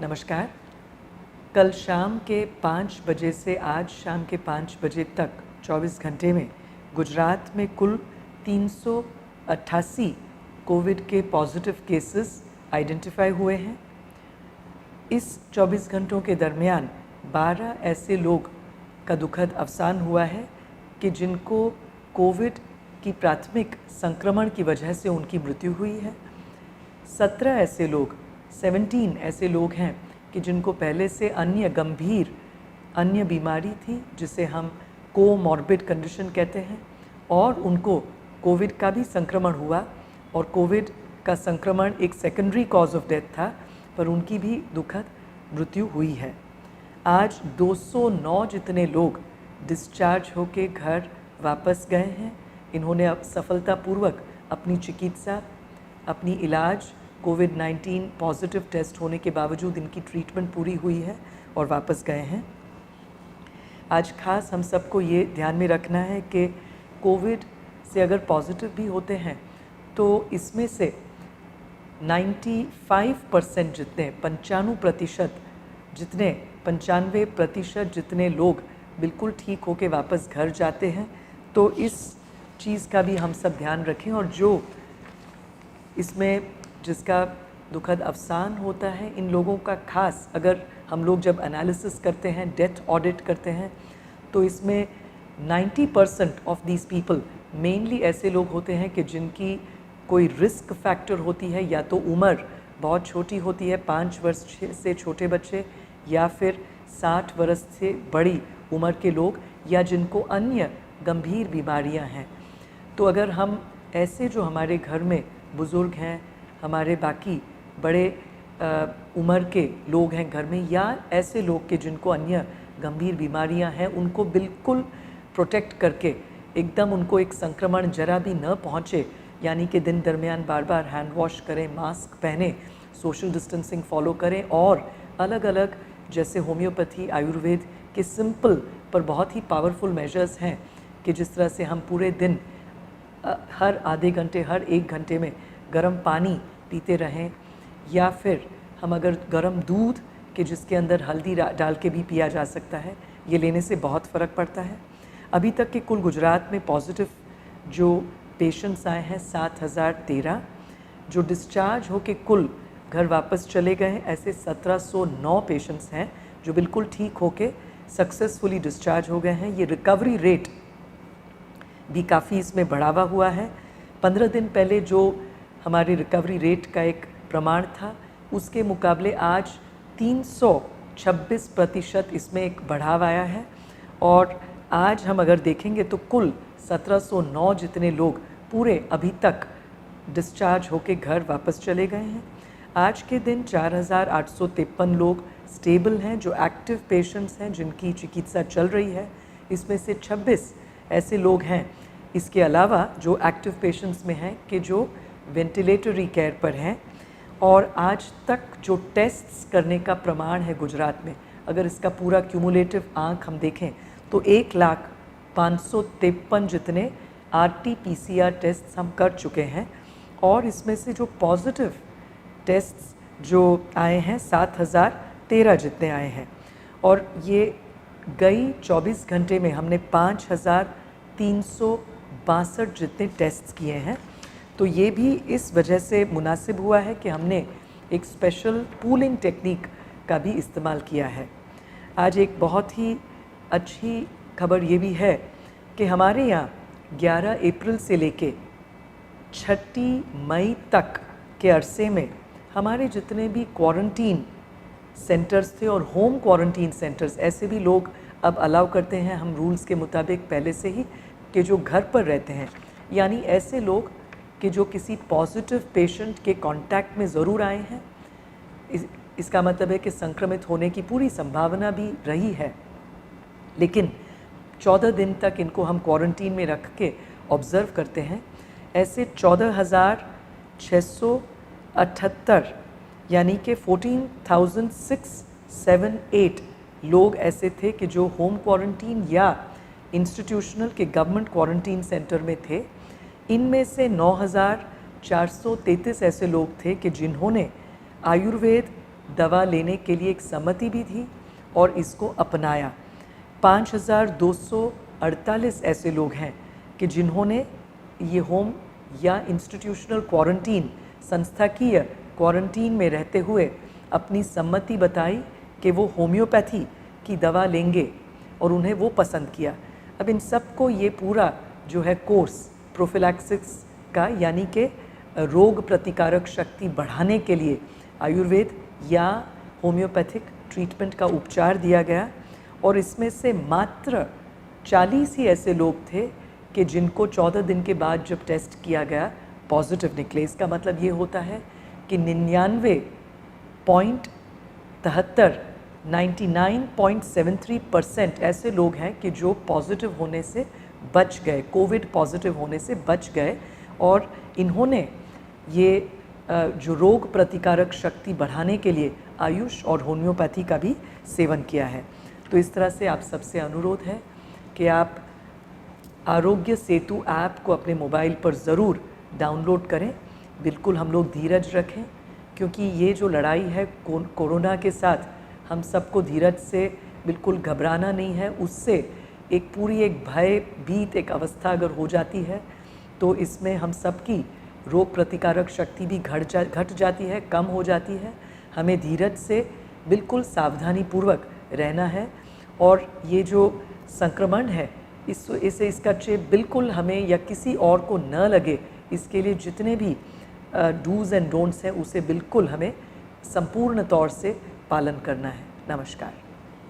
नमस्कार। कल शाम के 5 बजे से आज शाम के 5 बजे तक 24 घंटे में गुजरात में कुल 388 कोविड के पॉजिटिव केसेस आइडेंटिफाई हुए हैं। इस 24 घंटों के दरमियान 12 ऐसे लोग का दुखद अवसान हुआ है कि जिनको कोविड की प्राथमिक संक्रमण की वजह से उनकी मृत्यु हुई है। 17 ऐसे लोग हैं कि जिनको पहले से गंभीर अन्य बीमारी थी जिसे हम कोमॉर्बिड कंडीशन कहते हैं और उनको कोविड का भी संक्रमण हुआ और कोविड का संक्रमण एक सेकेंडरी कॉज ऑफ डेथ था, पर उनकी भी दुखद मृत्यु हुई है। आज 209 जितने लोग डिस्चार्ज होके घर वापस गए हैं। इन्होंने अब सफलतापूर्वक अपनी चिकित्सा, अपनी इलाज, कोविड-19 पॉजिटिव टेस्ट होने के बावजूद इनकी ट्रीटमेंट पूरी हुई है और वापस गए हैं। आज खास हम सबको ये ध्यान में रखना है कि कोविड से अगर पॉजिटिव भी होते हैं तो इसमें से 95% जितने 95% जितने लोग बिल्कुल ठीक होके वापस घर जाते हैं। तो इस चीज़ का भी हम सब ध्यान रखें और जो इसमें जिसका दुखद अवसान होता है, इन लोगों का खास अगर हम लोग जब एनालिसिस करते हैं, डेथ ऑडिट करते हैं, तो इसमें 90% ऑफ दीज पीपल मेनली ऐसे लोग होते हैं कि जिनकी कोई रिस्क फैक्टर होती है, या तो उम्र बहुत छोटी होती है, 5 वर्ष से छोटे बच्चे, या फिर 60 वर्ष से बड़ी उम्र के लोग, या जिनको अन्य गंभीर बीमारियां हैं। तो अगर हम ऐसे जो हमारे घर में बुज़ुर्ग हैं, हमारे बाकी बड़े उम्र के लोग हैं घर में, या ऐसे लोग के जिनको अन्य गंभीर बीमारियां हैं, उनको बिल्कुल प्रोटेक्ट करके एकदम उनको एक संक्रमण जरा भी न पहुंचे, यानी कि दिन दरमियान बार बार हैंड वॉश करें, मास्क पहने, सोशल डिस्टेंसिंग फॉलो करें और अलग अलग जैसे होम्योपैथी, आयुर्वेद के सिंपल पर बहुत ही पावरफुल मेजर्स हैं कि जिस तरह से हम पूरे दिन हर आधे घंटे, हर 1 घंटे में गर्म पानी पीते रहें, या फिर हम अगर गर्म दूध के जिसके अंदर हल्दी डाल के भी पिया जा सकता है, ये लेने से बहुत फ़र्क पड़ता है। अभी तक के कुल गुजरात में पॉजिटिव जो पेशेंट्स आए हैं 7013, जो डिस्चार्ज होके कुल घर वापस चले गए हैं ऐसे 1709 पेशेंट्स हैं जो बिल्कुल ठीक होके सक्सेसफुली डिस्चार्ज हो गए हैं। ये रिकवरी रेट भी काफ़ी इसमें बढ़ावा हुआ है। 15 दिन पहले जो हमारे रिकवरी रेट का एक प्रमाण था, उसके मुकाबले आज 326% इसमें एक बढ़ाव आया है और आज हम अगर देखेंगे तो कुल 1709 जितने लोग पूरे अभी तक डिस्चार्ज होके घर वापस चले गए हैं। आज के दिन 4853 लोग स्टेबल हैं जो एक्टिव पेशेंट्स हैं जिनकी चिकित्सा चल रही है। इसमें से 26 ऐसे लोग हैं इसके अलावा जो एक्टिव पेशेंट्स में हैं कि जो वेंटिलेटरी केयर पर हैं। और आज तक जो टेस्ट्स करने का प्रमाण है गुजरात में, अगर इसका पूरा क्यूमुलेटिव आंक हम देखें तो 1,05,53 जितने RT-PCR टेस्ट हम कर चुके हैं और इसमें से जो पॉजिटिव टेस्ट्स जो आए हैं 7,013 जितने आए हैं। और ये गई 24 घंटे में हमने 5,362 जितने टेस्ट्स किए हैं। तो ये भी इस वजह से मुनासिब हुआ है कि हमने एक स्पेशल पूलिंग टेक्निक का भी इस्तेमाल किया है। आज एक बहुत ही अच्छी खबर ये भी है कि हमारे यहाँ 11 अप्रैल से लेके 6 मई तक के अरसे में हमारे जितने भी क्वारंटीन सेंटर्स थे और होम क्वारंटीन सेंटर्स, ऐसे भी लोग अब अलाउ करते हैं हम रूल्स के मुताबिक पहले से ही कि जो घर पर रहते हैं, यानी ऐसे लोग कि जो किसी पॉजिटिव पेशेंट के कांटेक्ट में ज़रूर आए हैं। इसका मतलब है कि संक्रमित होने की पूरी संभावना भी रही है, लेकिन 14 दिन तक इनको हम क्वारंटीन में रख के ऑब्ज़र्व करते हैं। ऐसे 14,678 यानी कि 14,678 लोग ऐसे थे कि जो होम क्वारंटीन या इंस्टीट्यूशनल के गवर्नमेंट क्वारंटीन सेंटर में थे। इनमें से 9,433 ऐसे लोग थे कि जिन्होंने आयुर्वेद दवा लेने के लिए एक सहमति भी थी और इसको अपनाया। 5248 ऐसे लोग हैं कि जिन्होंने ये होम या इंस्टीट्यूशनल क्वारंटीन, संस्थाकीय क्वारंटीन में रहते हुए अपनी सम्मति बताई कि वो होम्योपैथी की दवा लेंगे और उन्हें वो पसंद किया। अब इन सबको ये पूरा जो है कोर्स प्रोफिलैक्सिस का, यानी कि रोग प्रतिकारक शक्ति बढ़ाने के लिए आयुर्वेद या होम्योपैथिक ट्रीटमेंट का उपचार दिया गया। और इसमें से मात्र 40 ही ऐसे लोग थे कि जिनको 14 दिन के बाद जब टेस्ट किया गया पॉजिटिव निकले। इसका मतलब ये होता है कि 99.73% ऐसे लोग हैं कि जो पॉजिटिव होने से बच गए, कोविड पॉजिटिव होने से बच गए, और इन्होंने ये जो रोग प्रतिकारक शक्ति बढ़ाने के लिए आयुष और होम्योपैथी का भी सेवन किया है। तो इस तरह से आप सबसे अनुरोध है कि आप आरोग्य सेतु ऐप को अपने मोबाइल पर ज़रूर डाउनलोड करें। बिल्कुल हम लोग धीरज रखें, क्योंकि ये जो लड़ाई है कोरोना के साथ, हम सबको धीरज से बिल्कुल घबराना नहीं है। उससे एक भयभीत एक अवस्था अगर हो जाती है तो इसमें हम सबकी रोग प्रतिकारक शक्ति भी घट जाती है, कम हो जाती है। हमें धीरज से बिल्कुल सावधानी पूर्वक रहना है, और ये जो संक्रमण है इसका चेप बिल्कुल हमें या किसी और को न लगे, इसके लिए जितने भी डूज़ एंड डोंट्स हैं उसे बिल्कुल हमें संपूर्ण तौर से पालन करना है। नमस्कार।